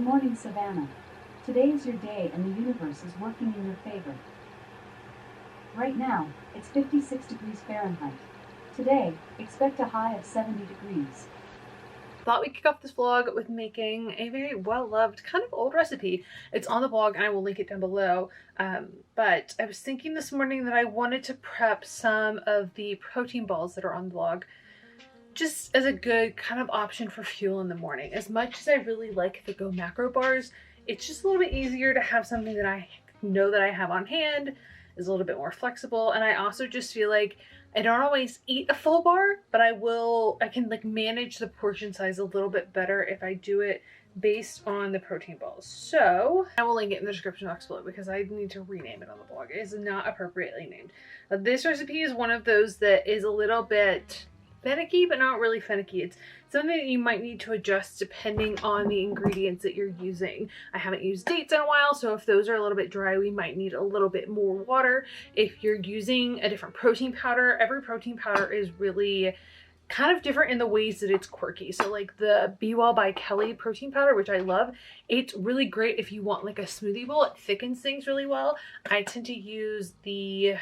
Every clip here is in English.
morning, Savannah. Today is your day and the universe is working in your favor. Right now, it's 56 degrees Fahrenheit. Today, expect a high of 70 degrees. Thought we'd kick off this vlog with making a very well-loved, kind of old recipe. It's on the blog and I will link it down below. But I was thinking this morning that I wanted to prep some of the protein balls that are on the blog just as a good kind of option for fuel in the morning. As much as I really like the Go Macro bars, it's just a little bit easier to have something that I know that I have on hand, is a little bit more flexible, and I also just feel like I don't always eat a full bar, but I can like manage the portion size a little bit better if I do it based on the protein balls. So I will link it in the description box below because I need to rename it on the blog. It is not appropriately named. This recipe is one of those that is a little bit finicky, but not really finicky. It's something that you might need to adjust depending on the ingredients that you're using. I haven't used dates in a while, so if those are a little bit dry, we might need a little bit more water. If you're using a different protein powder, every protein powder is really kind of different in the ways that it's quirky. So like the Be Well by Kelly protein powder, which I love, it's really great if you want like a smoothie bowl. It thickens things really well. I tend to use the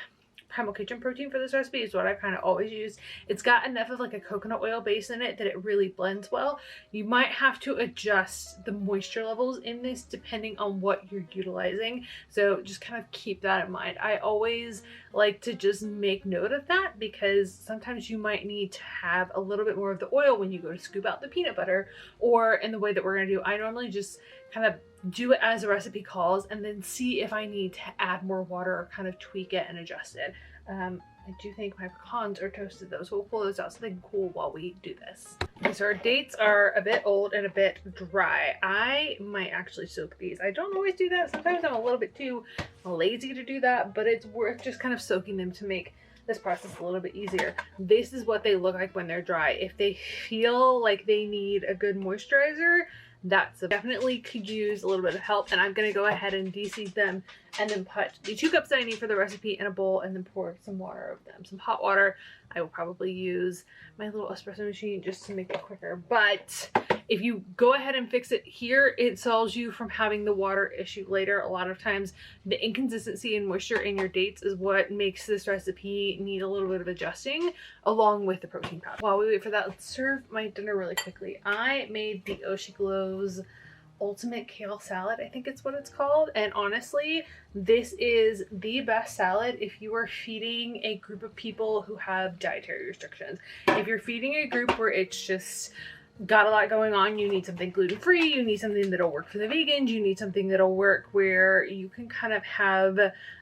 Primal Kitchen protein for this recipe, is what I kind of always use. It's got enough of like a coconut oil base in it that it really blends well. You might have to adjust the moisture levels in this depending on what you're utilizing, so just kind of keep that in mind. I always like to just make note of that because sometimes you might need to have a little bit more of the oil when you go to scoop out the peanut butter, or in the way that we're going to do, I normally just kind of do it as the recipe calls and then see if I need to add more water or kind of tweak it and adjust it. I do think my pecans are toasted though, so we'll pull those out so they can cool while we do this. Okay, so our dates are a bit old and a bit dry. I might actually soak these. I don't always do that. Sometimes I'm a little bit too lazy to do that, but it's worth just kind of soaking them to make this process a little bit easier. This is what they look like when they're dry. If they feel like they need a good moisturizer, definitely could use a little bit of help, and I'm going to go ahead and de-seed them and then put the 2 cups that I need for the recipe in a bowl and then pour some water over them, some hot water. I will probably use my little espresso machine just to make it quicker, but if you go ahead and fix it here, it solves you from having the water issue later. A lot of times the inconsistency in moisture in your dates is what makes this recipe need a little bit of adjusting along with the protein powder. While we wait for that, let's serve my dinner really quickly. I made the Xoxo's ultimate kale salad, I think it's what it's called, and honestly this is the best salad if you are feeding a group of people who have dietary restrictions. If you're feeding a group where it's just got a lot going on, you need something gluten-free, you need something that'll work for the vegans, you need something that'll work where you can kind of have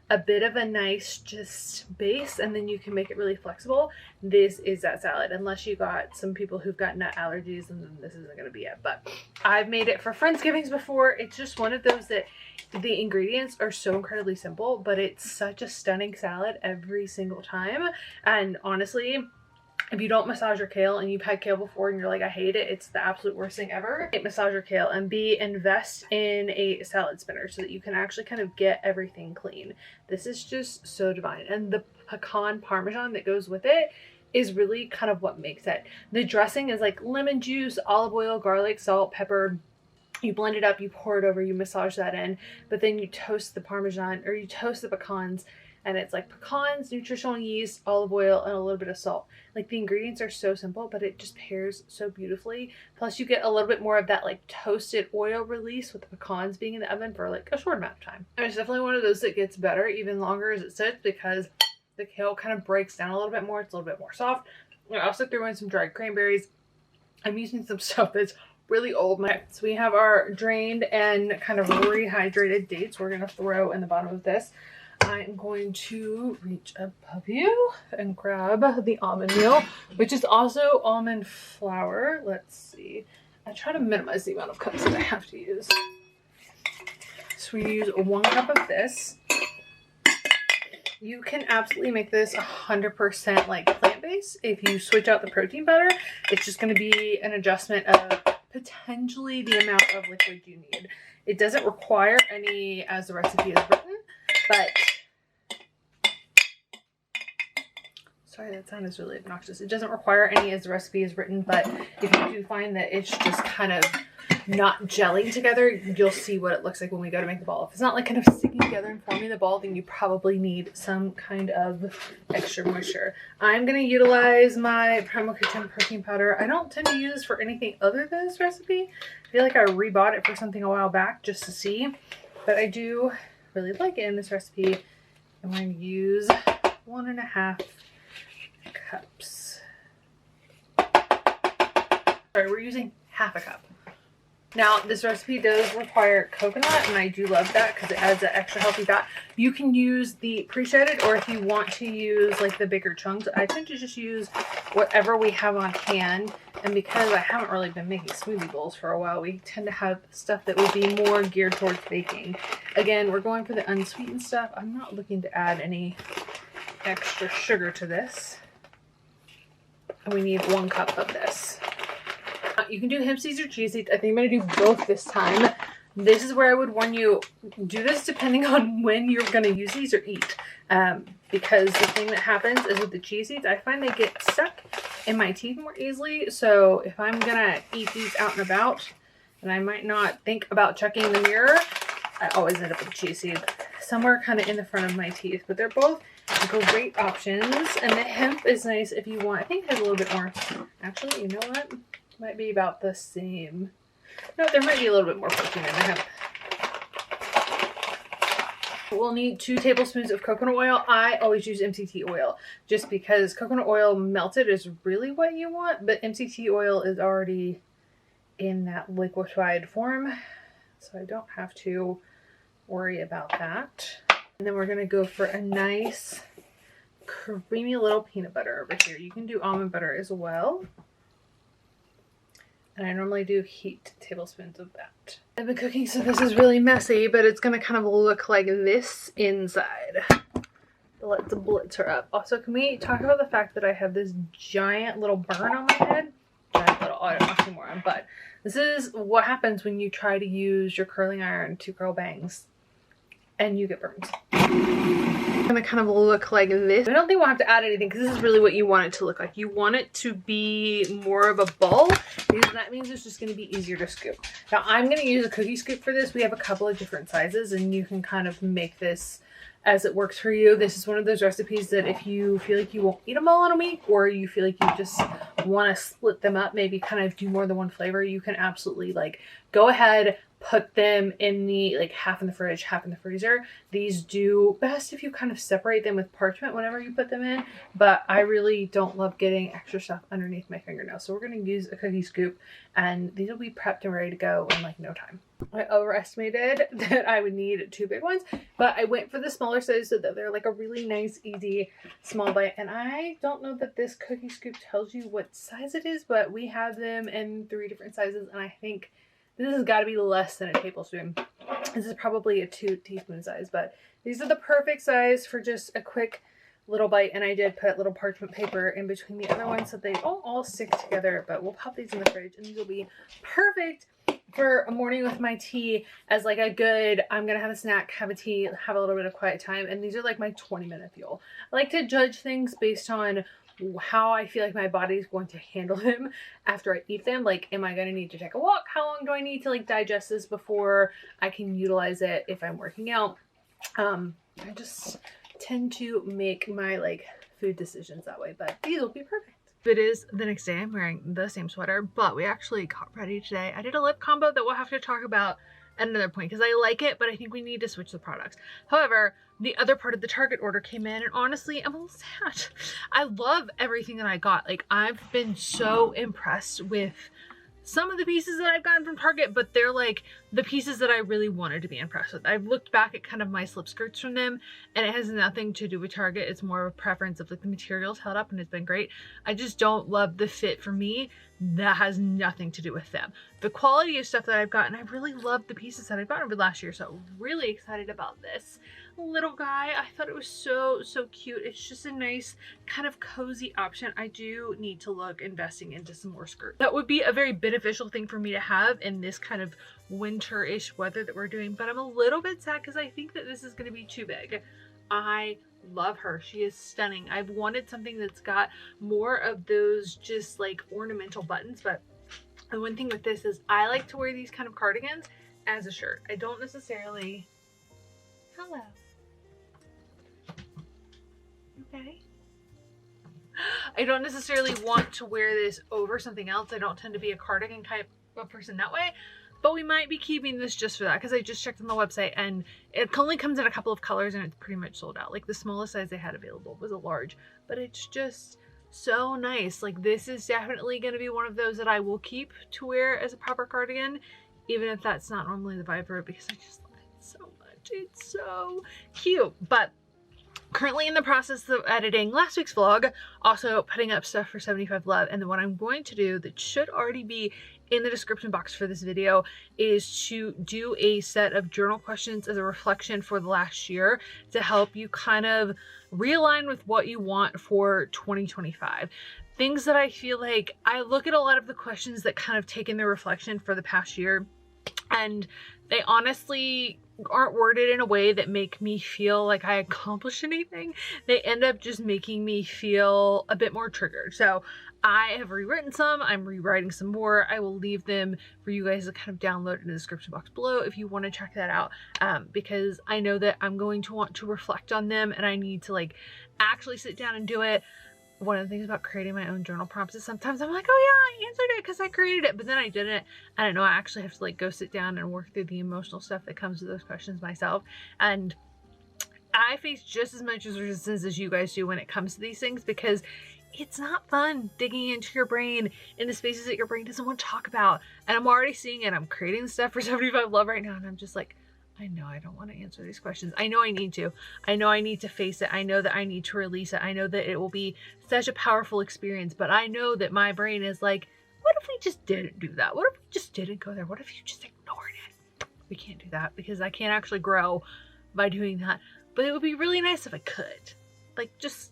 a bit of a nice just base and then you can make it really flexible. This is that salad, unless you got some people who've got nut allergies, and then this isn't going to be it. But I've made it for Friendsgivings before. It's just one of those that the ingredients are so incredibly simple, but it's such a stunning salad every single time. And honestly, if you don't massage your kale and you've had kale before and you're like, I hate it, it's the absolute worst thing ever. Massage your kale, and B, invest in a salad spinner so that you can actually kind of get everything clean. This is just so divine. And the pecan parmesan that goes with it is really kind of what makes it. The dressing is like lemon juice, olive oil, garlic, salt, pepper. You blend it up, you pour it over, you massage that in, but then you toast the parmesan, or you toast the pecans, and it's like pecans, nutritional yeast, olive oil, and a little bit of salt. Like the ingredients are so simple, but it just pairs so beautifully. Plus you get a little bit more of that like toasted oil release with the pecans being in the oven for like a short amount of time. And it's definitely one of those that gets better even longer as it sits because the kale kind of breaks down a little bit more. It's a little bit more soft. I also threw in some dried cranberries. I'm using some stuff that's really old. So we have our drained and kind of rehydrated dates we're going to throw in the bottom of this. I'm going to reach above you and grab the almond meal, which is also almond flour. Let's see. I try to minimize the amount of cups that I have to use. So we use 1 cup of this. You can absolutely make this 100% like plant-based. If you switch out the protein powder, it's just going to be an adjustment of potentially the amount of liquid you need. It doesn't require any as the recipe is written, but Sorry, that sound is really obnoxious. It doesn't require any as the recipe is written, but if you do find that it's just kind of not gelling together, you'll see what it looks like when we go to make the ball. If it's not like kind of sticking together and forming the ball, then you probably need some kind of extra moisture. I'm going to utilize my Primal Kitchen protein powder. I don't tend to use this for anything other than this recipe. I feel like I rebought it for something a while back just to see, but I do really like it in this recipe. I'm going to use 1.5 cups. Sorry, we're using half a cup. Now, this recipe does require coconut, and I do love that because it adds an extra healthy fat. You can use the pre-shredded, or if you want to use like the bigger chunks, I tend to just use whatever we have on hand. And because I haven't really been making smoothie bowls for a while, we tend to have stuff that would be more geared towards baking. Again, we're going for the unsweetened stuff. I'm not looking to add any extra sugar to this. And we need 1 cup of this. You can do hemp seeds or chia seeds. I think I'm going to do both this time. This is where I would warn you, do this depending on when you're going to use these or eat. Because the thing that happens is with the chia seeds, I find they get stuck in my teeth more easily. So if I'm going to eat these out and about, and I might not think about checking in the mirror, I always end up with a chia seed somewhere kind of in the front of my teeth. But they're both great options. And the hemp is nice if you want. I think it has a little bit more. Actually, you know what? Might be about the same. No, there might be a little bit more protein in the hemp. We'll need 2 tablespoons of coconut oil. I always use MCT oil just because coconut oil melted is really what you want, but MCT oil is already in that liquefied form, so I don't have to worry about that. And then we're going to go for a nice creamy little peanut butter over here. You can do almond butter as well. And I normally do heaped tablespoons of that. I've been cooking, so this is really messy, but it's going to kind of look like this inside. Let's blitz her up. Also, can we talk about the fact that I have this giant little burn on my head? Giant little, I don't oxymoron, but this is what happens when you try to use your curling iron to curl bangs and you get burns. It's gonna kind of look like this. I don't think we'll have to add anything because this is really what you want it to look like. You want it to be more of a ball because that means it's just gonna be easier to scoop. Now I'm gonna use a cookie scoop for this. We have a couple of different sizes and you can kind of make this as it works for you. This is one of those recipes that if you feel like you won't eat them all in a week, or you feel like you just want to split them up, maybe kind of do more than one flavor, you can absolutely like go ahead, put them in the like half in the fridge, half in the freezer. These do best if you kind of separate them with parchment whenever you put them in, but I really don't love getting extra stuff underneath my fingernails. So we're going to use a cookie scoop and these will be prepped and ready to go in like no time. I overestimated that I would need 2 big ones, but I went for the smaller size so that they're like a really nice, easy, small bite. And I don't know that this cookie scoop tells you what size it is, but we have them in 3 different sizes. And I think this has got to be less than a tablespoon. This is probably a 2 teaspoon size, but these are the perfect size for just a quick little bite. And I did put little parchment paper in between the other ones so they don't all stick together, but we'll pop these in the fridge and these will be perfect for a morning with my tea as like a good, I'm gonna have a snack, have a tea, have a little bit of quiet time. And these are like my 20-minute fuel. I like to judge things based on how I feel like my body is going to handle them after I eat them. Like, am I going to need to take a walk? How long do I need to like digest this before I can utilize it if I'm working out? I just tend to make my like food decisions that way, but these will be perfect. It is the next day. I'm wearing the same sweater, but we actually got ready today. I did a lip combo that we'll have to talk about at another point because I like it, but I think we need to switch the products. However, the other part of the Target order came in and honestly, I'm a little sad. I love everything that I got. Like, I've been so impressed with some of the pieces that I've gotten from Target, but they're like the pieces that I really wanted to be impressed with. I've looked back at kind of my slip skirts from them and it has nothing to do with Target. It's more of a preference of like the materials held up and it's been great. I just don't love the fit for me. That has nothing to do with them. The quality of stuff that I've gotten, I really love the pieces that I've gotten over last year. So really excited about this little guy. I thought it was so cute. It's just a nice kind of cozy option. I do need to look investing into some more skirts. That would be a very beneficial thing for me to have in this kind of winter-ish weather that we're doing, but I'm a little bit sad because I think that this is going to be too big. I love her. She is stunning. I've wanted something that's got more of those just like ornamental buttons, but the one thing with this is I like to wear these kind of cardigans as a shirt. I don't necessarily... Hello. Okay. I don't necessarily want to wear this over something else. I don't tend to be a cardigan type of person that way, but we might be keeping this just for that because I just checked on the website and it only comes in a couple of colors and it's pretty much sold out. Like the smallest size they had available was a large, but it's just so nice. Like this is definitely going to be one of those that I will keep to wear as a proper cardigan, even if that's not normally the vibe for it, because I just love it so much. It's so cute. But currently in the process of editing last week's vlog, also putting up stuff for 75 Love, and then what I'm going to do that should already be in the description box for this video is to do a set of journal questions as a reflection for the last year to help you kind of realign with what you want for 2025. Things that I feel like I look at a lot of the questions that kind of take in the reflection for the past year, and they honestly aren't worded in a way that make me feel like I accomplished anything. They end up just making me feel a bit more triggered. So I have rewritten some, I'm rewriting some more. I will leave them for you guys to kind of download in the description box below if you want to check that out, because I know that I'm going to want to reflect on them and I need to like actually sit down and do it. One of the things about creating my own journal prompts is sometimes I'm like, oh yeah, I answered it because I created it, but then I didn't. I don't know, I actually have to like go sit down and work through the emotional stuff that comes with those questions myself. And I face just as much resistance as you guys do when it comes to these things, because it's not fun digging into your brain in the spaces that your brain doesn't want to talk about. And I'm already seeing it. I'm creating stuff for 75 Love right now, and I'm just like, I know I don't want to answer these questions. I know I need to. I know I need to face it. I know that I need to release it. I know that it will be such a powerful experience, but I know that my brain is like, what if we just didn't do that? What if we just didn't go there? What if you just ignored it? We can't do that because I can't actually grow by doing that. But it would be really nice if I could. Like, just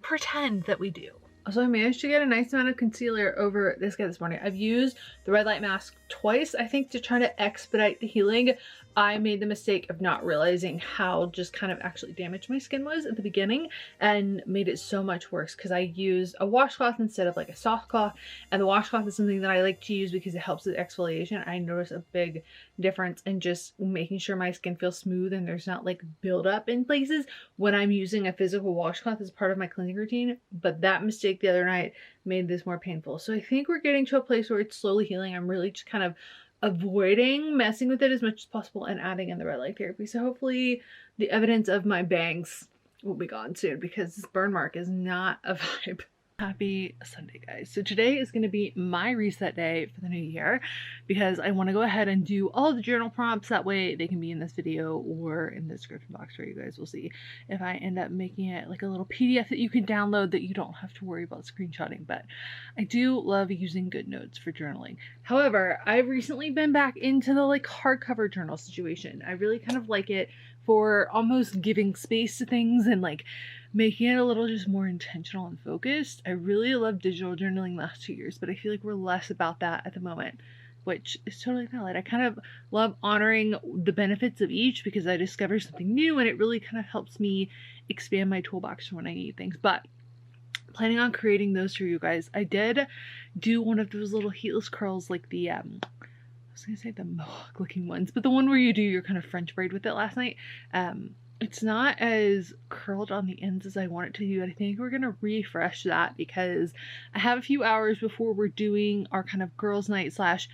pretend that we do. So I managed to get a nice amount of concealer over this guy this morning. I've used the red light mask twice, I think, to try to expedite the healing. I made the mistake of not realizing how just kind of actually damaged my skin was at the beginning and made it so much worse because I used a washcloth instead of like a soft cloth, and the washcloth is something that I like to use because it helps with exfoliation. I notice a big difference in just making sure my skin feels smooth and there's not like buildup in places when I'm using a physical washcloth as part of my cleansing routine. But that mistake the other night made this more painful. So I think we're getting to a place where it's slowly healing. I'm really just kind of avoiding messing with it as much as possible and adding in the red light therapy. So hopefully the evidence of my bangs will be gone soon, because this burn mark is not a vibe. Happy Sunday, guys. So today is going to be my reset day for the new year, because I want to go ahead and do all the journal prompts. That way they can be in this video or in the description box where you guys will see if I end up making it like a little PDF that you can download that you don't have to worry about screenshotting. But I do love using GoodNotes for journaling. However, I've recently been back into the like hardcover journal situation. I really kind of like it for almost giving space to things and like making it a little just more intentional and focused. I really love digital journaling the last 2 years, but I feel like we're less about that at the moment, which is totally valid. I kind of love honoring the benefits of each because I discover something new and it really kind of helps me expand my toolbox for when I need things. But planning on creating those for you guys. I did do one of those little heatless curls, like the I was gonna say the mohawk looking ones, but the one where you do your kind of French braid with it last night. It's not as curled on the ends as I want it to be, but I think we're gonna refresh that because I have a few hours before we're doing our kind of girls' night slash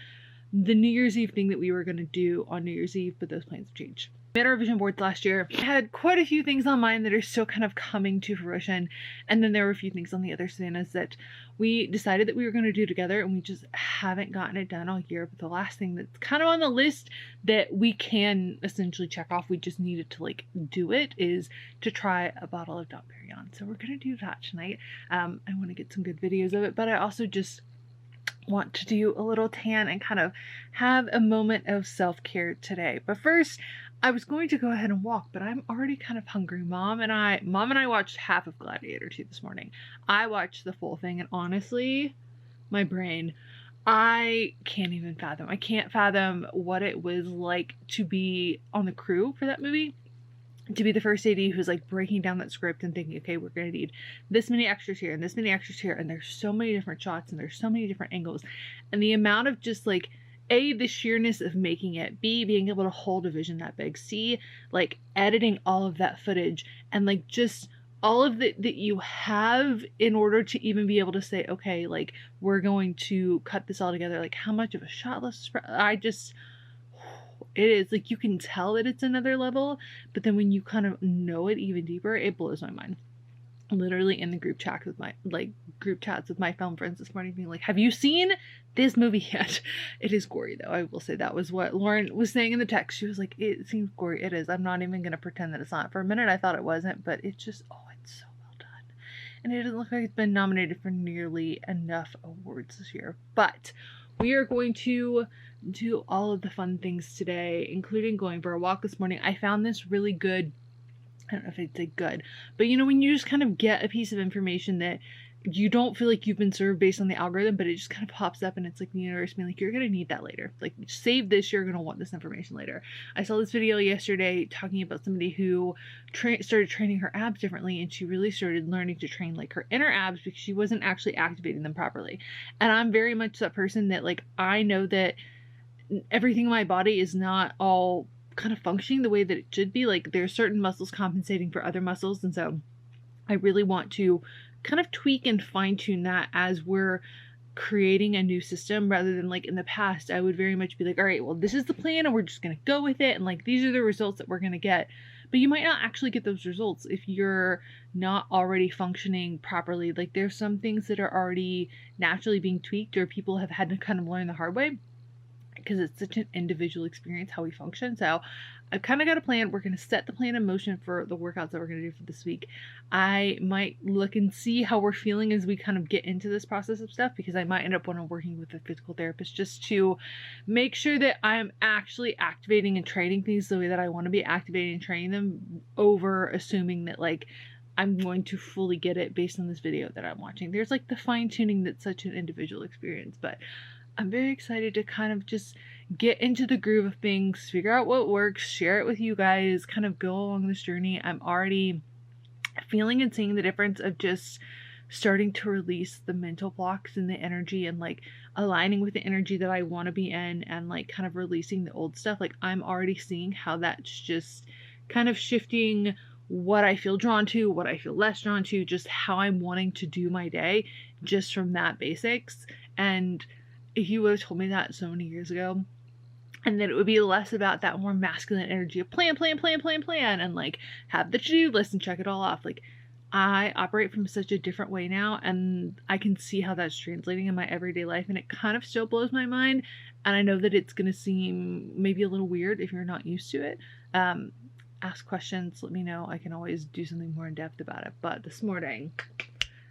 the New Year's Eve thing that we were gonna do on New Year's Eve, but those plans have changed. We made our vision boards last year. I had quite a few things on mine that are still kind of coming to fruition, and then there were a few things on the other Savannahs that we decided that we were going to do together, and we just haven't gotten it done all year. But the last thing that's kind of on the list that we can essentially check off, we just needed to like do it, is to try a bottle of Dom Perignon. So we're going to do that tonight. I want to get some good videos of it, but I also just want to do a little tan and kind of have a moment of self-care today. But first, I was going to go ahead and walk, but I'm already kind of hungry. Mom and I watched half of Gladiator 2 this morning. I watched the full thing, and honestly, my brain, I can't even fathom. I can't fathom what it was like to be on the crew for that movie. to be the first AD who's like breaking down that script and thinking, okay, we're going to need this many extras here and this many extras here. And there's so many different shots and there's so many different angles. And the amount of just like, A, the sheerness of making it, B, being able to hold a vision that big, C, like editing all of that footage and like just all of that you have in order to even be able to say, okay, like we're going to cut this all together. Like how much of a shot list, it is like, you can tell that it's another level, but then when you kind of know it even deeper, it blows my mind. Literally in the group chats with my film friends this morning being like, have you seen this movie yet? It is gory though. I will say that was what Lauren was saying in the text. She was like, it seems gory. It is. I'm not even going to pretend that it's not. For a minute I thought it wasn't, but it's just, oh, it's so well done. And it doesn't look like it's been nominated for nearly enough awards this year. But we are going to do all of the fun things today, including going for a walk this morning. I found this really good, I don't know if I'd say good, but you know, when you just kind of get a piece of information that you don't feel like you've been served based on the algorithm, but it just kind of pops up and it's like the universe being like, you're going to need that later. Like, save this, you're going to want this information later. I saw this video yesterday talking about somebody who started training her abs differently, and she really started learning to train like her inner abs because she wasn't actually activating them properly. And I'm very much that person that like, I know that everything in my body is not all kind of functioning the way that it should be. Like there's certain muscles compensating for other muscles, and so I really want to kind of tweak and fine tune that as we're creating a new system, rather than like in the past I would very much be like, all right, well, this is the plan and we're just gonna go with it, and like these are the results that we're gonna get. But you might not actually get those results if you're not already functioning properly. Like there's some things that are already naturally being tweaked, or people have had to kind of learn the hard way, because it's such an individual experience how we function. So I've kind of got a plan. We're going to set the plan in motion for the workouts that we're going to do for this week. I might look and see how we're feeling as we kind of get into this process of stuff, because I might end up working with a physical therapist just to make sure that I'm actually activating and training things the way that I want to be activating and training them, over assuming that like I'm going to fully get it based on this video that I'm watching. There's like the fine tuning that's such an individual experience, but I'm very excited to kind of just get into the groove of things, figure out what works, share it with you guys, kind of go along this journey. I'm already feeling and seeing the difference of just starting to release the mental blocks and the energy, and like aligning with the energy that I want to be in, and like kind of releasing the old stuff. Like I'm already seeing how that's just kind of shifting what I feel drawn to, what I feel less drawn to, just how I'm wanting to do my day just from that basics. And if you would have told me that so many years ago, and that it would be less about that more masculine energy of plan, and like have the to-do list and check it all off. Like I operate from such a different way now, and I can see how that's translating in my everyday life, and it kind of still blows my mind. And I know that it's going to seem maybe a little weird if you're not used to it. Ask questions, let me know. I can always do something more in depth about it. But this morning,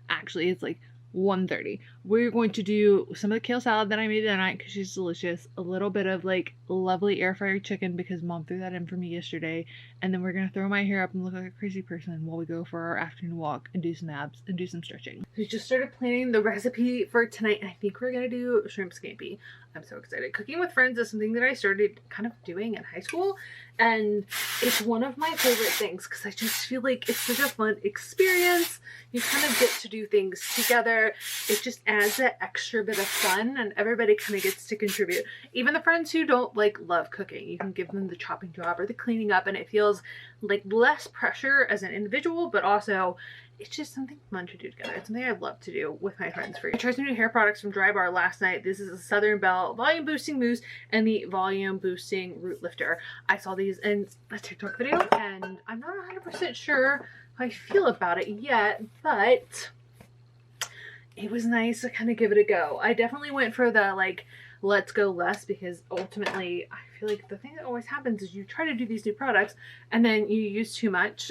actually, it's like 1:30. We're going to do some of the kale salad that I made tonight because she's delicious. A little bit of like lovely air fryer chicken because mom threw that in for me yesterday. And then we're going to throw my hair up and look like a crazy person while we go for our afternoon walk and do some abs and do some stretching. We just started planning the recipe for tonight, and I think we're going to do shrimp scampi. I'm so excited. Cooking with friends is something that I started kind of doing in high school, and it's one of my favorite things because I just feel like it's such a fun experience. You kind of get to do things together. It just adds that extra bit of fun, and everybody kind of gets to contribute. Even the friends who don't like love cooking, you can give them the chopping job or the cleaning up, and it feels like less pressure as an individual, but also it's just something fun to do together. It's something I love to do with my friends. I tried some new hair products from Dry Bar last night. This is a Southern Belle Volume Boosting Mousse and the Volume Boosting Root Lifter. I saw these in a TikTok video, and I'm not 100% sure how I feel about it yet, but it was nice to kind of give it a go. I definitely went for the like, let's go less, because ultimately I feel like the thing that always happens is you try to do these new products and then you use too much.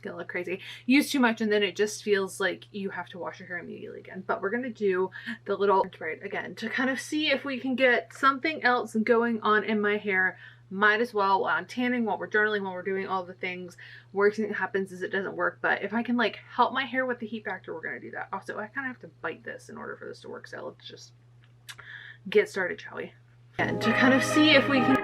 Gonna look crazy. Use too much, and then it just feels like you have to wash your hair immediately again. But we're gonna do the little braid again to kind of see if we can get something else going on in my hair. Might as well while I'm tanning, while we're journaling, while we're doing all the things. Worst thing that happens is it doesn't work, but if I can like help my hair with the heat factor, we're gonna do that. Also, I kind of have to bite this in order for this to work, so let's just get started, shall we? And to kind of see if we can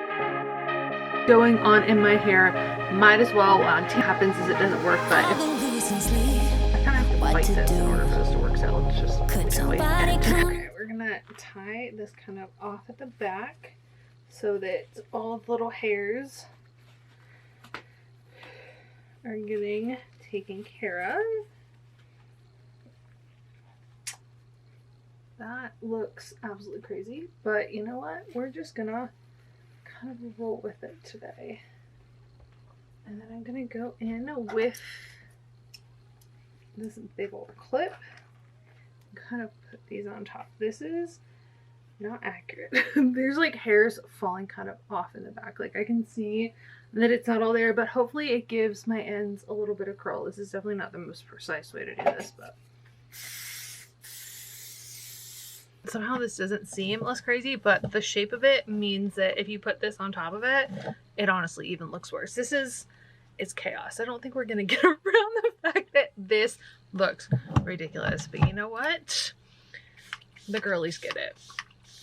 going on in my hair. Might as well, what happens is it doesn't work, but I kind of have to fight this in order for this to work, so let's just okay, we're gonna tie this kind of off at the back so that all the little hairs are getting taken care of. That looks absolutely crazy, but you know what? We're just gonna kind of roll with it today. And then I'm gonna go in with this big old clip and kind of put these on top. This is not accurate. There's like hairs falling kind of off in the back. Like I can see that it's not all there, but hopefully it gives my ends a little bit of curl. This is definitely not the most precise way to do this, but somehow this doesn't seem less crazy, but the shape of it means that if you put this on top of it, it honestly even looks worse. It's chaos. I don't think we're gonna get around the fact that this looks ridiculous, but you know what? The girlies get it.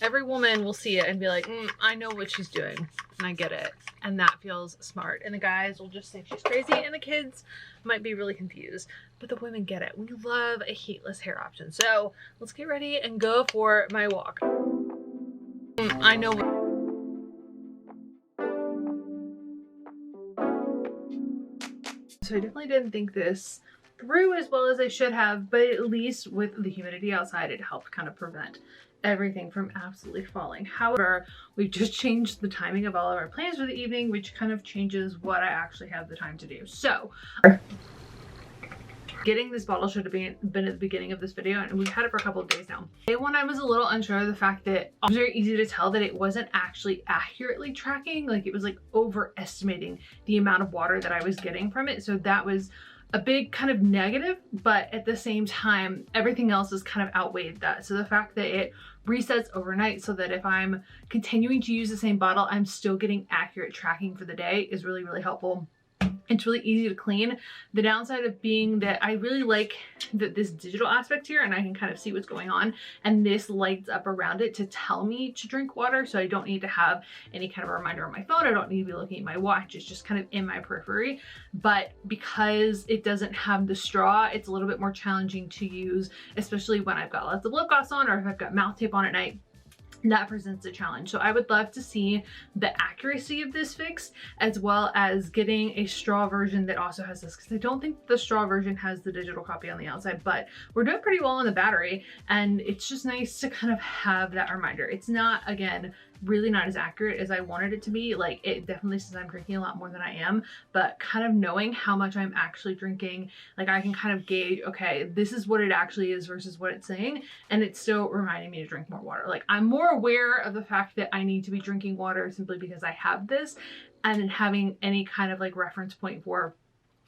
Every woman will see it and be like, I know what she's doing, and I get it, and that feels smart. And the guys will just think she's crazy, and the kids might be really confused, but the women get it. We love a heatless hair option. So let's get ready and go for my walk. I know. So I definitely didn't think this through as well as I should have, but at least with the humidity outside, it helped kind of prevent everything from absolutely falling. However, we've just changed the timing of all of our plans for the evening, which kind of changes what I actually have the time to do. So getting this bottle should have been at the beginning of this video, and we've had it for a couple of days now. Day one, I was a little unsure of the fact that it was very easy to tell that it wasn't actually accurately tracking. Like it was like overestimating the amount of water that I was getting from it. So that was a big kind of negative, but at the same time, everything else has kind of outweighed that. So the fact that it resets overnight so that if I'm continuing to use the same bottle, I'm still getting accurate tracking for the day is really, really helpful. It's really easy to clean. The downside of being that I really like this digital aspect here, and I can kind of see what's going on, and this lights up around it to tell me to drink water, so I don't need to have any kind of a reminder on my phone. I don't need to be looking at my watch. It's just kind of in my periphery. But because it doesn't have the straw, it's a little bit more challenging to use, especially when I've got lots of lip gloss on or if I've got mouth tape on at night. That presents a challenge. So I would love to see the accuracy of this fixed, as well as getting a straw version that also has this, because I don't think the straw version has the digital copy on the outside, but we're doing pretty well on the battery, and it's just nice to kind of have that reminder. It's not, again, really not as accurate as I wanted it to be. Like it definitely says I'm drinking a lot more than I am, but kind of knowing how much I'm actually drinking, like I can kind of gauge, okay, this is what it actually is versus what it's saying, and it's still reminding me to drink more water. Like I'm more aware of the fact that I need to be drinking water simply because I have this, and then having any kind of like reference point for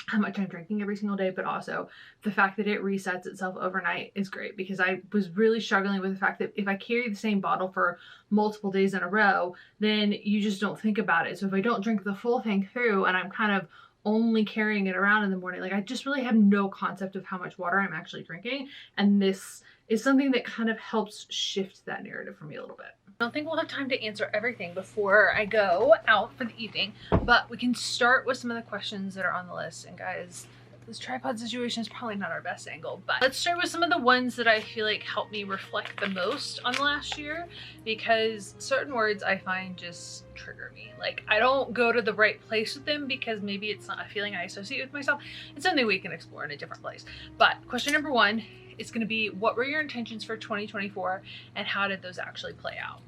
how much I'm drinking every single day, but also the fact that it resets itself overnight is great, because I was really struggling with the fact that if I carry the same bottle for multiple days in a row, then you just don't think about it. So if I don't drink the full thing through and I'm kind of only carrying it around in the morning, like I just really have no concept of how much water I'm actually drinking, and this is something that kind of helps shift that narrative for me a little bit. I don't think we'll have time to answer everything before I go out for the evening, but we can start with some of the questions that are on the list. And guys, this tripod situation is probably not our best angle, but let's start with some of the ones that I feel like helped me reflect the most on the last year, because certain words I find just trigger me. Like I don't go to the right place with them because maybe it's not a feeling I associate with myself. It's something we can explore in a different place. But question number one is going to be, what were your intentions for 2024 and how did those actually play out?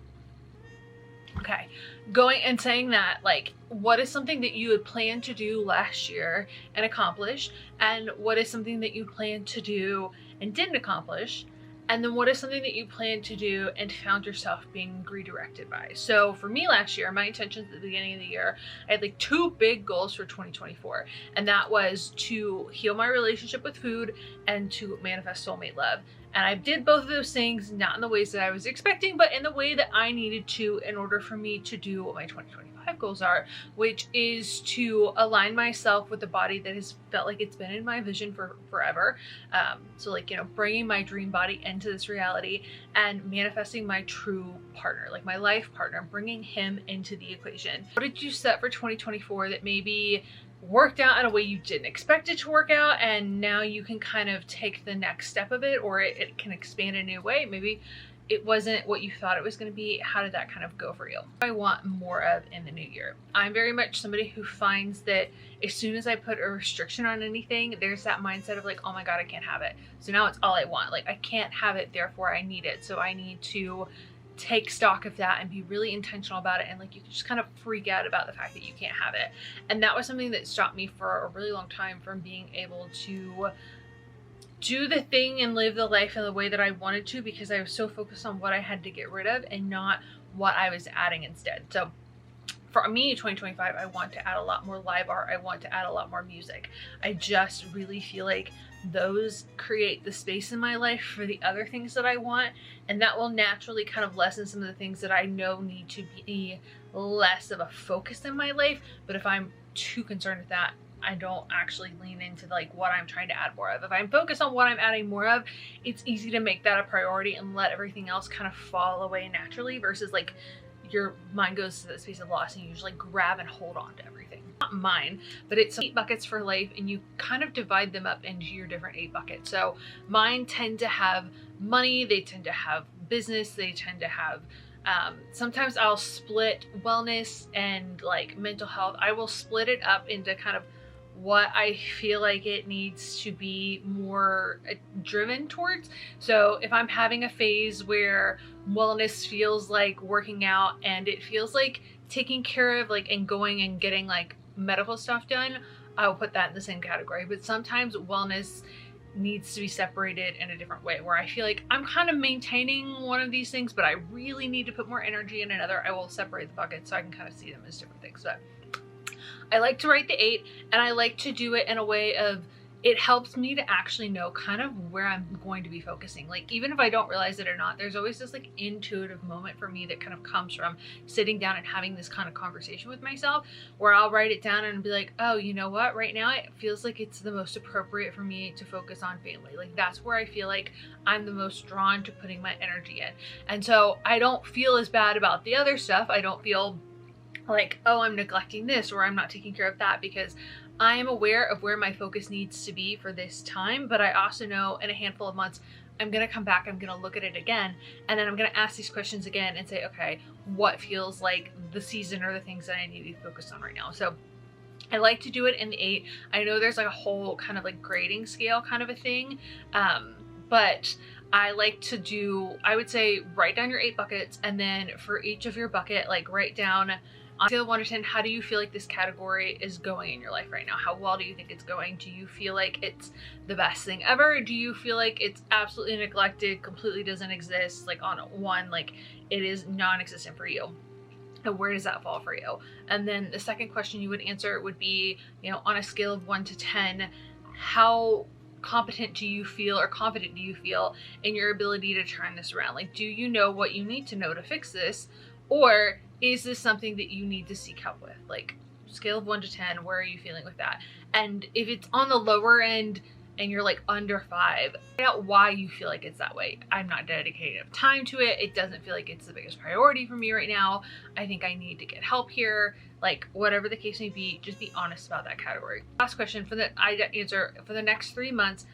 Okay, going and saying that, like, what is something that you had planned to do last year and accomplished, and what is something that you planned to do and didn't accomplish, and then what is something that you planned to do and found yourself being redirected by? So for me last year, my intentions at the beginning of the year, I had like 2 big goals for 2024, and that was to heal my relationship with food and to manifest soulmate love. And I did both of those things, not in the ways that I was expecting, but in the way that I needed to in order for me to do what my 2025 goals are, which is to align myself with the body that has felt like it's been in my vision for forever. So like, you know, bringing my dream body into this reality and manifesting my true partner, like my life partner, bringing him into the equation. What did you set for 2024 that maybe worked out in a way you didn't expect it to work out, and now you can kind of take the next step of it, or it can expand in a new way? Maybe it wasn't what you thought it was going to be. How did that kind of go for you? I want more of in the new year. I'm very much somebody who finds that as soon as I put a restriction on anything, there's that mindset of like, oh my God, I can't have it. So now it's all I want. Like I can't have it, therefore I need it. So I need to take stock of that and be really intentional about it. And like, you can just kind of freak out about the fact that you can't have it. And that was something that stopped me for a really long time from being able to do the thing and live the life in the way that I wanted to, because I was so focused on what I had to get rid of and not what I was adding instead. So for me, 2025, I want to add a lot more live art. I want to add a lot more music. I just really feel like those create the space in my life for the other things that I want, and that will naturally kind of lessen some of the things that I know need to be less of a focus in my life. But if I'm too concerned with that, I don't actually lean into like what I'm trying to add more of. If I'm focused on what I'm adding more of, it's easy to make that a priority and let everything else kind of fall away naturally, versus like your mind goes to the space of loss and you usually grab and hold on to everything. Not mine, but it's 8 buckets for life, and you kind of divide them up into your different 8 buckets. So mine tend to have money, they tend to have business, they tend to have sometimes I'll split wellness and like mental health. I will split it up into kind of what I feel like it needs to be more driven towards. So if I'm having a phase where wellness feels like working out and it feels like taking care of like and going and getting like medical stuff done, I'll put that in the same category. But sometimes wellness needs to be separated in a different way, where I feel like I'm kind of maintaining one of these things, but I really need to put more energy in another. I will separate the buckets so I can kind of see them as different things. But I like to write the 8, and I like to do it in a way of, it helps me to actually know kind of where I'm going to be focusing. Like even if I don't realize it or not, there's always this like intuitive moment for me that kind of comes from sitting down and having this kind of conversation with myself, where I'll write it down and be like, oh, you know what, right now it feels like it's the most appropriate for me to focus on family. Like that's where I feel like I'm the most drawn to putting my energy in. And so I don't feel as bad about the other stuff. I don't feel like, oh, I'm neglecting this or I'm not taking care of that, because I am aware of where my focus needs to be for this time. But I also know in a handful of months, I'm going to come back, I'm going to look at it again, and then I'm going to ask these questions again and say, okay, what feels like the season or the things that I need to be focused on right now? So I like to do it in the 8. I know there's like a whole kind of like grading scale kind of a thing. But I like to do, I would say, write down your 8 buckets, and then for each of your bucket, like write down on a scale of 1 to 10, how do you feel like this category is going in your life right now? How well do you think it's going? Do you feel like it's the best thing ever? Do you feel like it's absolutely neglected, completely doesn't exist? Like on 1, like it is non-existent for you. And where does that fall for you? And then the second question you would answer would be, you know, on a scale of 1 to 10, how competent do you feel or confident do you feel in your ability to turn this around? Like, do you know what you need to know to fix this? Or is this something that you need to seek help with? Like scale of 1 to 10, where are you feeling with that? And if it's on the lower end and you're like under 5, find out why you feel like it's that way. I'm not dedicating enough time to it. It doesn't feel like it's the biggest priority for me right now. I think I need to get help here. Like whatever the case may be, just be honest about that category. Last question for the answer for the next 3 months,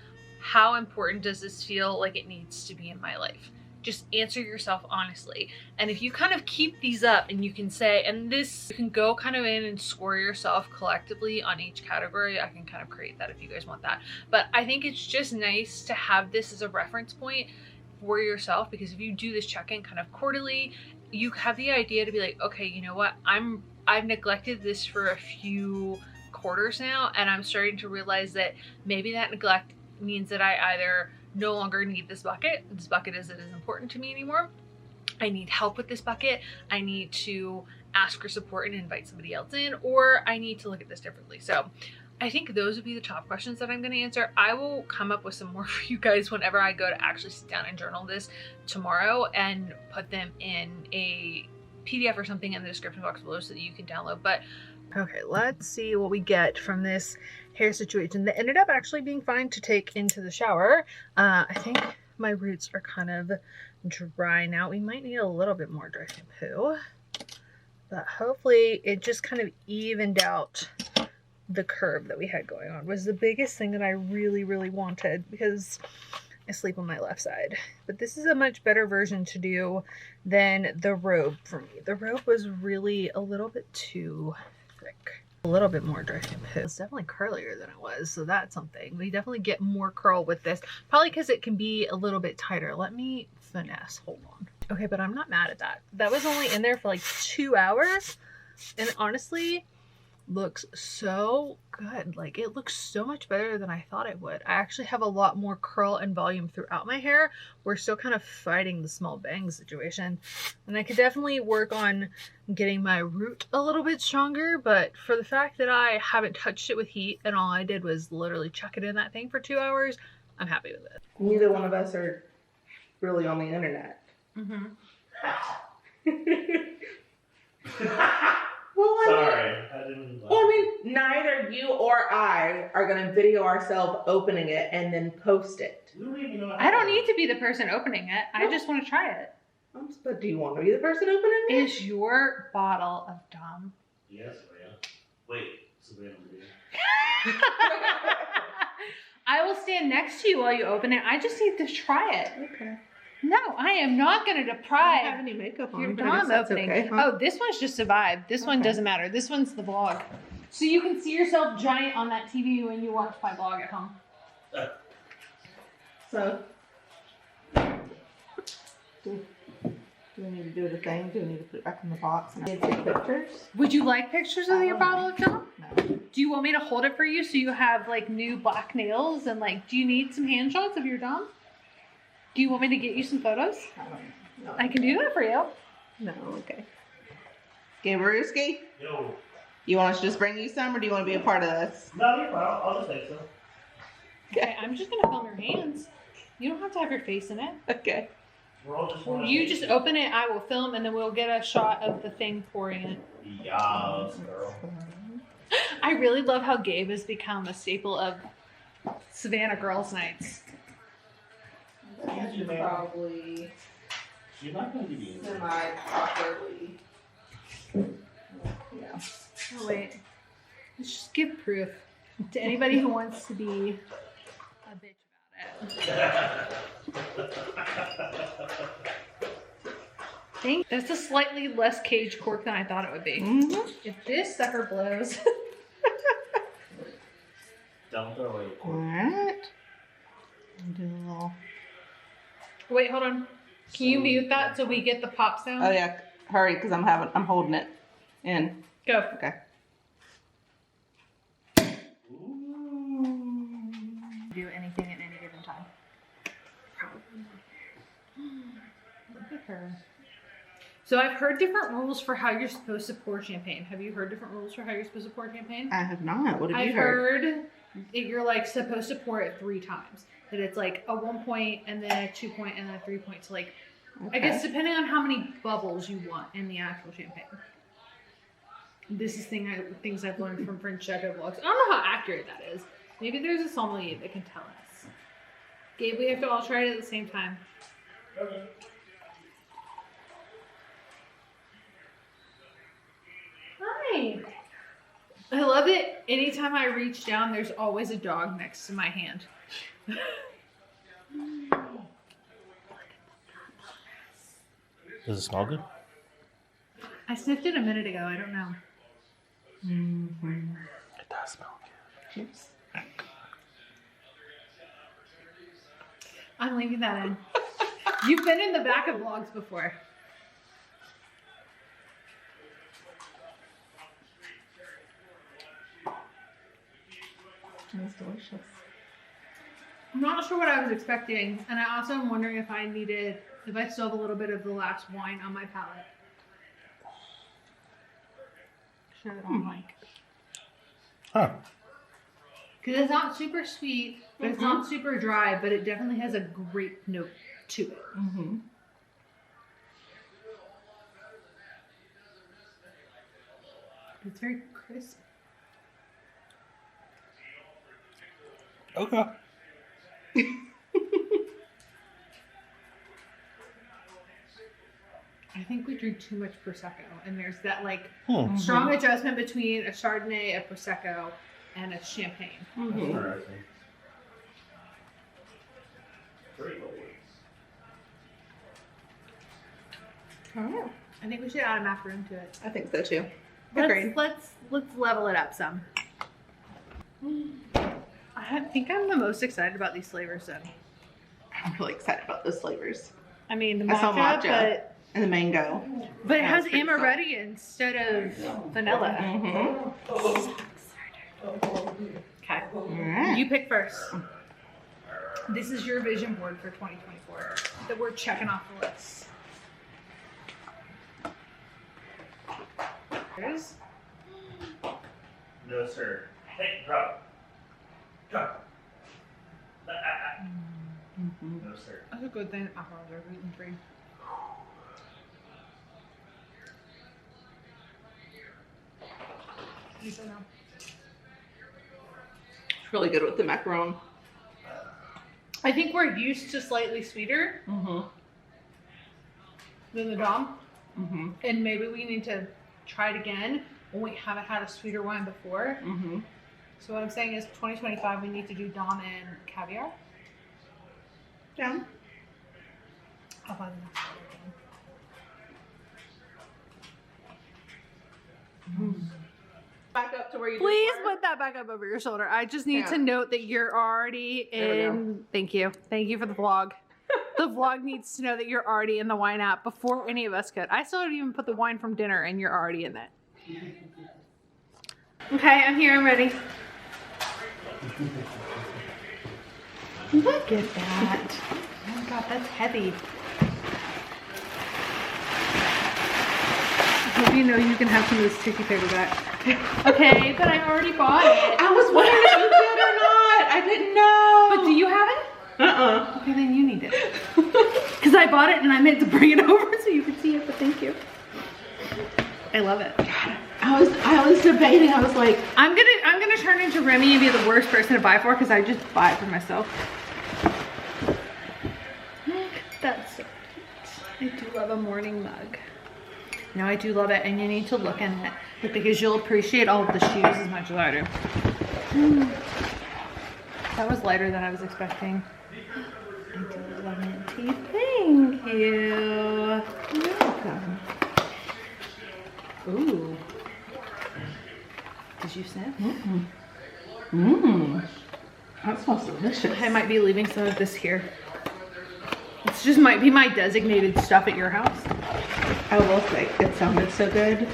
how important does this feel like it needs to be in my life? Just answer yourself honestly. And if you kind of keep these up and you can say, and this, you can go kind of in and score yourself collectively on each category. I can kind of create that if you guys want that. But I think it's just nice to have this as a reference point for yourself, because if you do this check-in kind of quarterly, you have the idea to be like, okay, you know what? I've neglected this for a few quarters now, and I'm starting to realize that maybe that neglect means that I either no longer need this bucket isn't as important to me anymore, I need help with this bucket, I need to ask for support and invite somebody else in, or I need to look at this differently. So I think those would be the top questions that I'm going to answer. I will come up with some more for you guys whenever I go to actually sit down and journal this tomorrow and put them in a PDF or something in the description box below so that you can download. But okay, let's see what we get from this hair situation. That ended up actually being fine to take into the shower. I think my roots are kind of dry now. We might need a little bit more dry shampoo, but hopefully it just kind of evened out the curve that we had going on. Was the biggest thing that I really wanted, because I sleep on my left side. But this is a much better version to do than the robe for me. The robe was really a little bit too thick. A little bit more dry shampoo. It's definitely curlier than it was, so that's something. We definitely get more curl with this, probably because it can be a little bit tighter. Let me finesse, hold on. Okay, but I'm not mad at that. That was only in there for like 2 hours, and honestly, looks so good. Like, it looks so much better than I thought it would. I actually have a lot more curl and volume throughout my hair. We're still kind of fighting the small bang situation, and I could definitely work on getting my root a little bit stronger, but for the fact that I haven't touched it with heat and all I did was literally chuck it in that thing for 2 hours, I'm happy with it. Neither one of us are really on the internet. Mm-hmm. Sorry, I didn't. Well, I mean, neither you or I are going to video ourselves opening it and then post it. I don't need to be the person opening it. I just want to try it. But do you want to be the person opening it? Is your bottle of Dom? Yes, Savannah. Wait, Savannah. I will stand next to you while you open it. I just need to try it. Okay. No, I am not going to deprive I don't have any makeup on. your Dom opening. Okay, huh? Oh, this one's just survived. This one doesn't matter. This one's the vlog. So you can see yourself giant on that TV when you watch my vlog at home. So, do we need to do the thing? Do we need to put it back in the box and take pictures? Would you like pictures of your bottle of Dom? No. Do you want me to hold it for you so you have like new black nails and like, do you need some hand shots of your Dom? Do you want me to get you some photos? No. I can do that for you. No, okay. Gabrewski, Yo. you want us to just bring you some, or do you want to be a part of this? No, you're fine. I'll just take some. Okay, I'm just gonna film your hands. You don't have to have your face in it. Okay. We're all just Well, you just open it, I will film, and then we'll get a shot of the thing pouring it. Yes, girl. I really love how Gabe has become a staple of Savannah Girls Nights. Probably She's not going to give you semi-properly. Yeah. Oh, wait. Let's just give proof to anybody who wants to be a bitch about it. That's a slightly less cage cork than I thought it would be. Mm-hmm. If this sucker blows. Don't throw away the cork. Alright. Do a little. Wait, hold on. Can you mute that so we get the pop sound? Oh yeah, hurry, because I'm holding it in. Go. Okay. Do anything at any given time. Look at her. So I've heard different rules for how you're supposed to pour champagne. Have you heard different rules for how you're supposed to pour champagne? I have not. What have you I've heard? heard that you're like supposed to pour it 3 times. That it's like a 1 point and then a 2 point and then a 3 point. So like, Okay. I guess depending on how many bubbles you want in the actual champagne. This is things I've learned from French Chateau vlogs. I don't know how accurate that is. Maybe there's a sommelier that can tell us. Gabe, we have to all try it at the same time. Okay. Hi. I love it. Anytime I reach down, there's always a dog next to my hand. Does it smell good? I sniffed it a minute ago. I don't know. Mm-hmm. It does smell good. Oops. I'm leaving that in. You've been in the back of vlogs before. It's delicious. I'm not sure what I was expecting, and I also am wondering if I still have a little bit of the last wine on my palate. Share it on mic. Huh. Because it's not super sweet, but it's not super dry, but it definitely has a grape note to it. It's very crisp. Okay. I think we drink too much Prosecco, and there's that like strong adjustment between a Chardonnay, a Prosecco, and a Champagne. Interesting. Oh, I think we should add a macaroon to it. I think so too. Let's level it up some. I think I'm the most excited about these flavors though. I'm really excited about those flavors. I mean the I saw matcha, matcha and the mango. but it has pretty amaretti instead of vanilla. So excited. Okay, Alright. you pick first. This is your vision board for 2024 that we're checking off the list. Here's No, sir. Hey, drop. Drop. No, sir. that's a good thing. Alcohols are gluten free. You don't know. It's really good with the macaron. I think we're used to slightly sweeter than the Dom, and maybe we need to try it again when we haven't had a sweeter wine before. So what I'm saying is 2025 we need to do Dom and caviar. Yeah. I'll buy the next one. Back up to where you Please just were. put that back up over your shoulder. I just need Yeah. to note that you're already There we in. Thank you. Thank you for the vlog. The vlog needs to know that you're already in the wine app before any of us could. I still haven't even put the wine from dinner and you're already in that. Okay, I'm here. I'm ready. Look at that. Oh my god, that's heavy. I hope you know you can have some of this tissue paper back. Okay, but I already bought it. I was wondering if you did or not. I didn't know. But do you have it? Okay, then you need it. Because I bought it and I meant to bring it over so you could see it, but thank you. I love it. I was debating. I was like, I'm gonna turn into Remy and be the worst person to buy for because I just buy it for myself. That's so cute. I do love a morning mug. No, I do love it, and you need to look in it because you'll appreciate all of the shoes as much as I do. That was lighter than I was expecting. I do love it. Thank you. you're welcome. Ooh. Did you sniff? That smells delicious. I might be leaving some of this here. This just might be my designated stuff at your house. I will say, it sounded so good.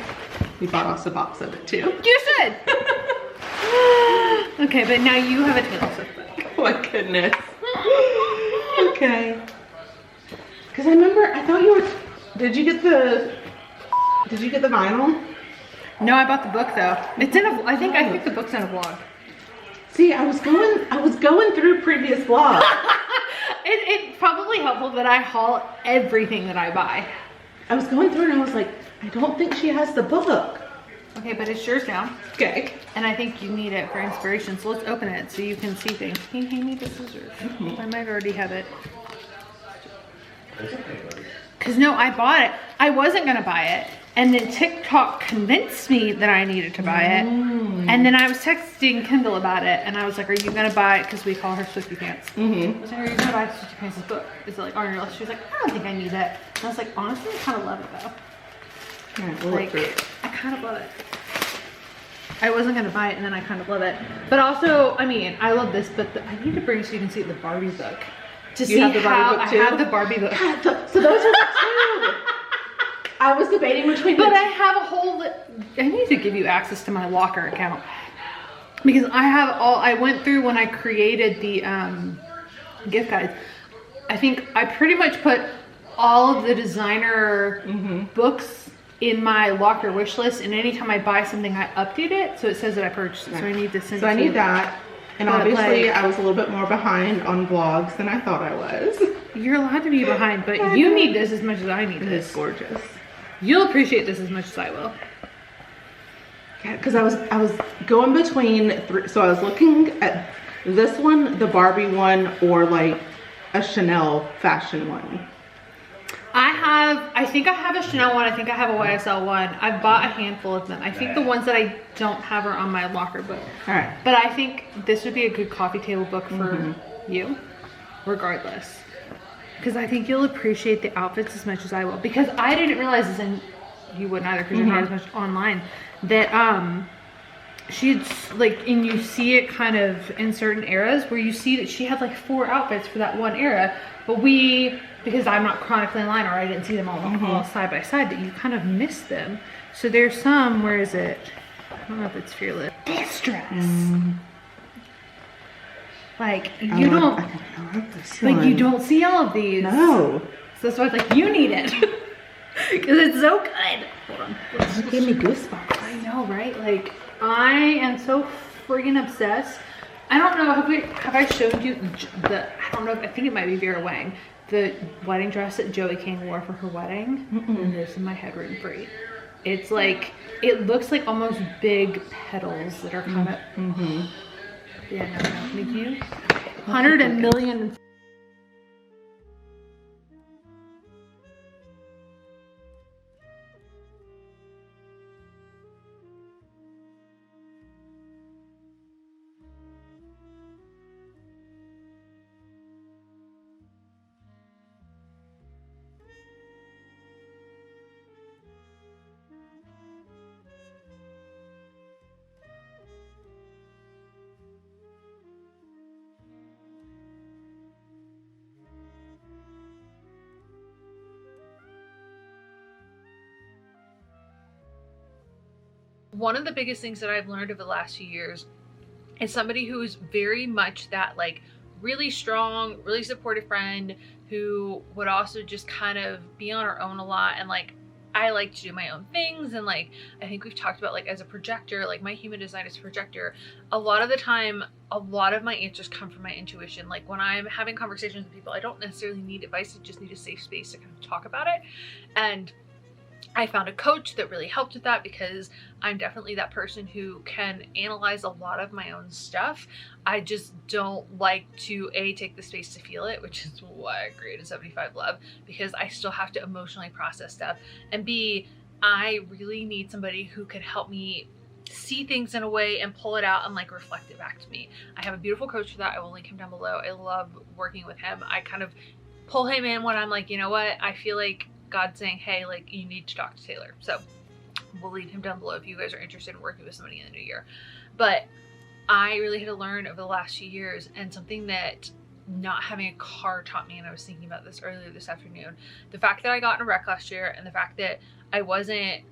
We bought us a box of it too. You should. Okay, but now you have a Taylor Swift book. Oh my goodness. Okay. Because I remember, I thought you were. Did you get the vinyl? No, I bought the book though. It's in a. I think the book's in a vlog. See, I was going through previous vlogs. It's probably helpful that I haul everything that I buy. I was going through and I was like, I don't think she has the book. Okay, but it's yours now. Okay. And I think you need it for inspiration. So let's open it so you can see things. Can you hand me the scissors? I might already have it. Because no, I bought it. I wasn't going to buy it. And then TikTok convinced me that I needed to buy it. And then I was texting Kendall about it. And I was like, are you going to buy it? Because we call her Swifty Pants. I was like, are you going to buy Swifty Pants' book? Is it like on your list? She was like, I don't think I need it. And I was like, honestly, I kind of love it though. Alright, we'll look through it. I kind of love it. I wasn't going to buy it and then I kind of love it. But also, I mean, I love this, but I need to bring so you can see the Barbie book. To see have the Barbie how book too? I have the Barbie book. So those are the two. I was debating between But I have a whole, I need to give you access to my locker account. Because I went through when I created the gift guides. I think I pretty much put all of the designer books in my locker wish list. And anytime I buy something, I update it. So it says that I purchased it. So I need to send it So I to need you. that. And But, obviously, like, I was a little bit more behind on vlogs than I thought I was. you're allowed to be behind, but you need this as much as I need It this. is gorgeous. You'll appreciate this as much as I will. Yeah, because I was going between three. So I was looking at this one, the Barbie one, or like a Chanel fashion one. I think I have a Chanel one. I think I have a YSL one. I've bought a handful of them. I think the ones that I don't have are on my locker book. All right. But I think this would be a good coffee table book for you, regardless. Because I think you'll appreciate the outfits as much as I will. Because I didn't realize this, and you wouldn't either because you're not as much online, that she'd like, and you see it kind of in certain eras where you see that she had like 4 outfits for that one era. But because I'm not chronically online or I didn't see them all side by side, that you kind of miss them. So there's some, where is it? I don't know if it's Fearless. This dress. Like, you don't, I love this like, one. you don't see all of these. No. So that's why it's like, you need it. Because it's so good. Hold on. It gave me goosebumps. I know, right? Like, I am so friggin' obsessed. I don't know, have I showed you I don't know, I think it might be Vera Wang, the wedding dress that Joey King wore for her wedding? And this in my head written free. It's like, it looks like almost big petals that are kind of, yeah, no, thank you. 100 million. One of the biggest things that I've learned over the last few years is somebody who's very much that like really strong, really supportive friend who would also just kind of be on her own a lot. And like, I like to do my own things. And like, I think we've talked about, like, as a projector, like my human design is a projector. A lot of the time, a lot of my answers come from my intuition. Like when I'm having conversations with people, I don't necessarily need advice. I just need a safe space to kind of talk about it. And I found a coach that really helped with that because I'm definitely that person who can analyze a lot of my own stuff. I just don't like to take the space to feel it, which is why I created 75 Love, because I still have to emotionally process stuff. And B, I really need somebody who can help me see things in a way and pull it out and like reflect it back to me. I have a beautiful coach for that. I will link him down below. I love working with him. I kind of pull him in when I'm like, you know what, I feel like God's saying, hey, like, you need to talk to Taylor. So we'll leave him down below if you guys are interested in working with somebody in the new year. But I really had to learn over the last few years, and something that not having a car taught me, and I was thinking about this earlier this afternoon, the fact that I got in a wreck last year and the fact that I wasn't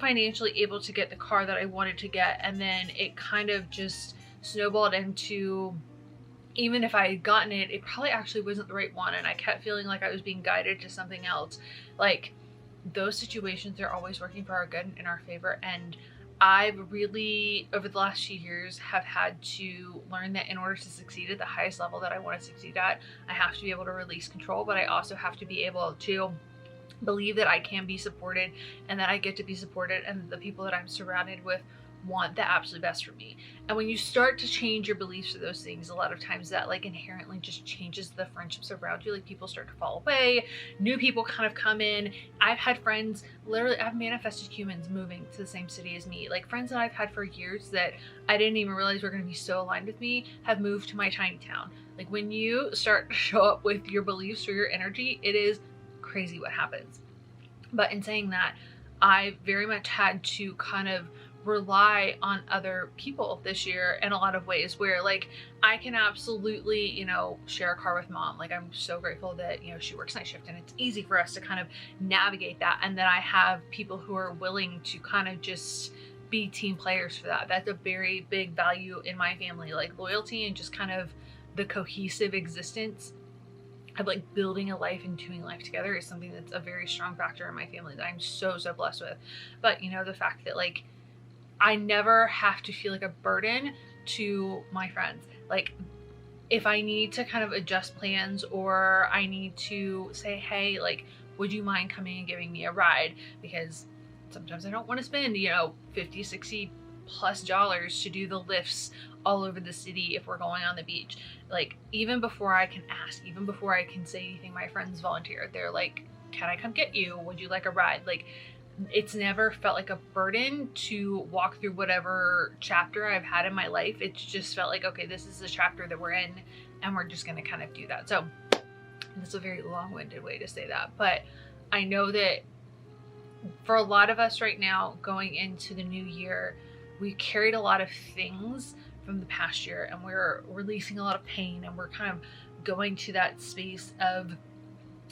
financially able to get the car that I wanted to get, and then it kind of just snowballed into, even if I had gotten it, it probably actually wasn't the right one, and I kept feeling like I was being guided to something else. Like, those situations are always working for our good and in our favor, and I've really, over the last few years, have had to learn that in order to succeed at the highest level that I want to succeed at, I have to be able to release control, but I also have to be able to believe that I can be supported and that I get to be supported, and the people that I'm surrounded with want the absolute best for me. And when you start to change your beliefs of those things, a lot of times that like inherently just changes the friendships around you. Like people start to fall away, new people kind of come in. I've had friends, literally I've manifested humans moving to the same city as me. Like friends that I've had for years that I didn't even realize were going to be so aligned with me have moved to my tiny town. Like when you start to show up with your beliefs or your energy, it is crazy what happens. But in saying that, I very much had to kind of rely on other people this year in a lot of ways, where like I can absolutely, you know, share a car with mom. Like I'm so grateful that, you know, she works night shift and it's easy for us to kind of navigate that, and that I have people who are willing to kind of just be team players for that. That's a very big value in my family, like loyalty and just kind of the cohesive existence of like building a life and doing life together is something that's a very strong factor in my family that I'm so blessed with. But you know, the fact that like I never have to feel like a burden to my friends. Like, if I need to kind of adjust plans, or I need to say, hey, like, would you mind coming and giving me a ride? Because sometimes I don't want to spend, you know, $50, $60 plus to do the lifts all over the city if we're going on the beach. Like, even before I can ask, even before I can say anything, my friends volunteer. They're like, can I come get you? Would you like a ride? Like, it's never felt like a burden to walk through whatever chapter I've had in my life. It's just felt like, okay, this is the chapter that we're in, and we're just gonna kind of do that. So that's a very long-winded way to say that, but I know that for a lot of us right now going into the new year, we carried a lot of things from the past year, and we're releasing a lot of pain, and we're kind of going to that space of,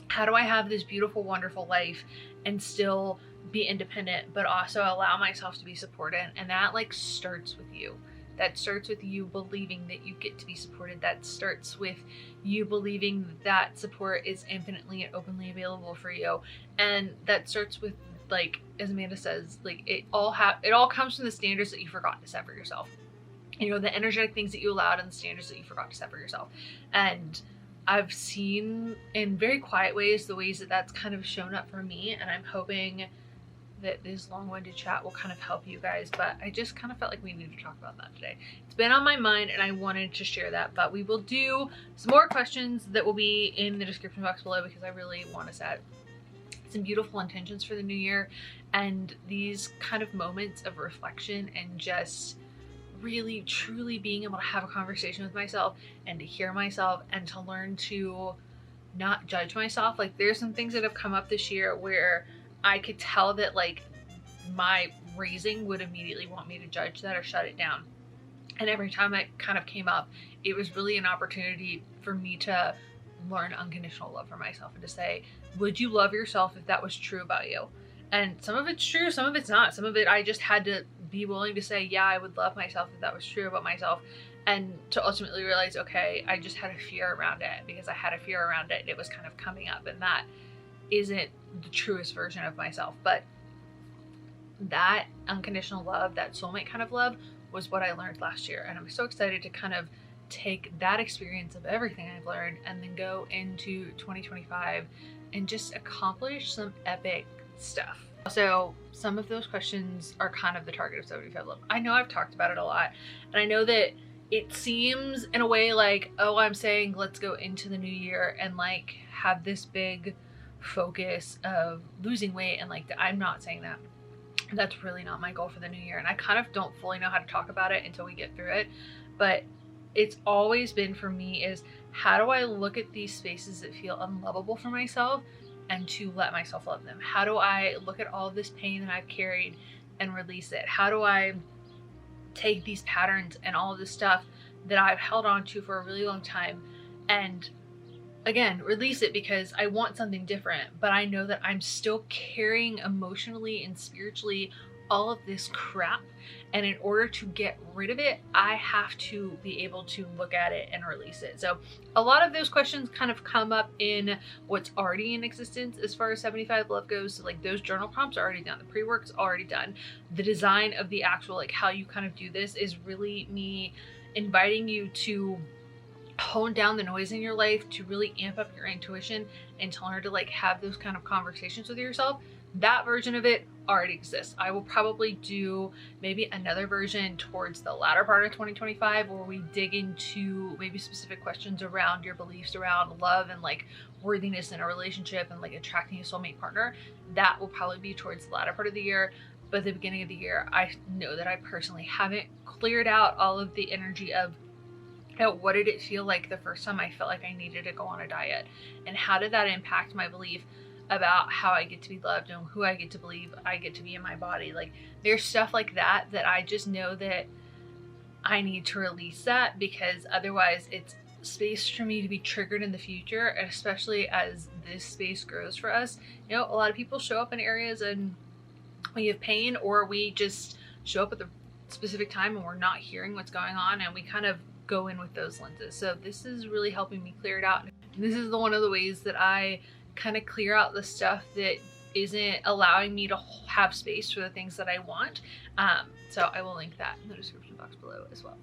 how do I have this beautiful, wonderful life and still be independent, but also allow myself to be supported? And that like starts with you. That starts with you believing that you get to be supported. That starts with you believing that support is infinitely and openly available for you. And that starts with, like, as Amanda says, like, it all comes from the standards that you forgot to set for yourself. You know, the energetic things that you allowed and the standards that you forgot to set for yourself. And I've seen in very quiet ways the ways that that's kind of shown up for me, and I'm hoping that this long-winded chat will kind of help you guys. But I just kind of felt like we needed to talk about that today. It's been on my mind and I wanted to share that. But we will do some more questions that will be in the description box below, because I really want to set some beautiful intentions for the new year, and these kind of moments of reflection, and just really truly being able to have a conversation with myself and to hear myself and to learn to not judge myself. Like, there's some things that have come up this year where I could tell that, like, my raising would immediately want me to judge that or shut it down. And every time it kind of came up, it was really an opportunity for me to learn unconditional love for myself, and to say, would you love yourself if that was true about you? And some of it's true, some of it's not. Some of it I just had to be willing to say, yeah, I would love myself if that was true about myself. And to ultimately realize, okay, I just had a fear around it because I had a fear around it and it was kind of coming up, and that isn't the truest version of myself. But that unconditional love, that soulmate kind of love, was what I learned last year. And I'm so excited to kind of take that experience of everything I've learned and then go into 2025 and just accomplish some epic stuff. So some of those questions are kind of the target of 75 Love. I know I've talked about it a lot, and I know that it seems in a way like, oh, I'm saying let's go into the new year and like have this big focus of losing weight, and like, I'm not saying that. That's really not my goal for the new year, and I kind of don't fully know how to talk about it until we get through it. But it's always been for me is, how do I look at these spaces that feel unlovable for myself and to let myself love them? How do I look at all of this pain that I've carried and release it? How do I take these patterns and all of this stuff that I've held on to for a really long time and, again, release it, because I want something different, but I know that I'm still carrying emotionally and spiritually all of this crap, and in order to get rid of it, I have to be able to look at it and release it. So a lot of those questions kind of come up in what's already in existence as far as 75 Love goes. So like, those journal prompts are already done, the pre-work's already done. The design of the actual, like, how you kind of do this is really me inviting you to hone down the noise in your life, to really amp up your intuition, and to learn to like have those kind of conversations with yourself. That version of it already exists. I will probably do maybe another version towards the latter part of 2025 where we dig into maybe specific questions around your beliefs around love and like worthiness in a relationship and like attracting a soulmate partner. That will probably be towards the latter part of the year. But at the beginning of the year, I know that I personally haven't cleared out all of the energy of, what did it feel like the first time I felt like I needed to go on a diet, and how did that impact my belief about how I get to be loved and who I get to believe I get to be in my body. Like, there's stuff like that that I just know that I need to release that, because otherwise it's space for me to be triggered in the future, and especially as this space grows for us. You know, a lot of people show up in areas and we have pain, or we just show up at the specific time and we're not hearing what's going on, and we kind of go in with those lenses. So this is really helping me clear it out. And this is one of the ways that I kind of clear out the stuff that isn't allowing me to have space for the things that I want. So I will link that in the description box below as well.